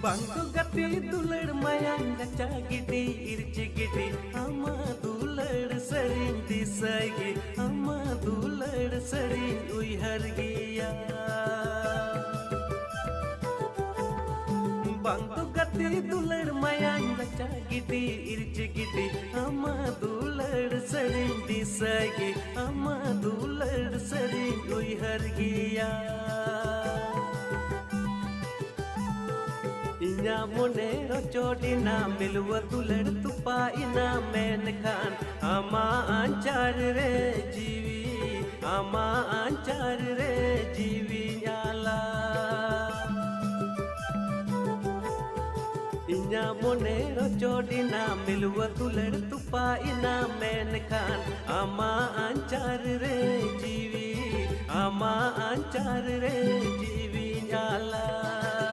Bangku gati dular mayang gacha gidi irci gidi ama dular sering disagi ama dular sering uihar giya Bangku gati dular mayang gacha gidi irci gidi ama dular sering disagi ama dular sering uihar giya Inya monero chodina milwa dular tupa ina menkan ama anchar re jiwi nyala Inya monero chodina milwa dular tupa ina menkan ama anchar re jiwi nyala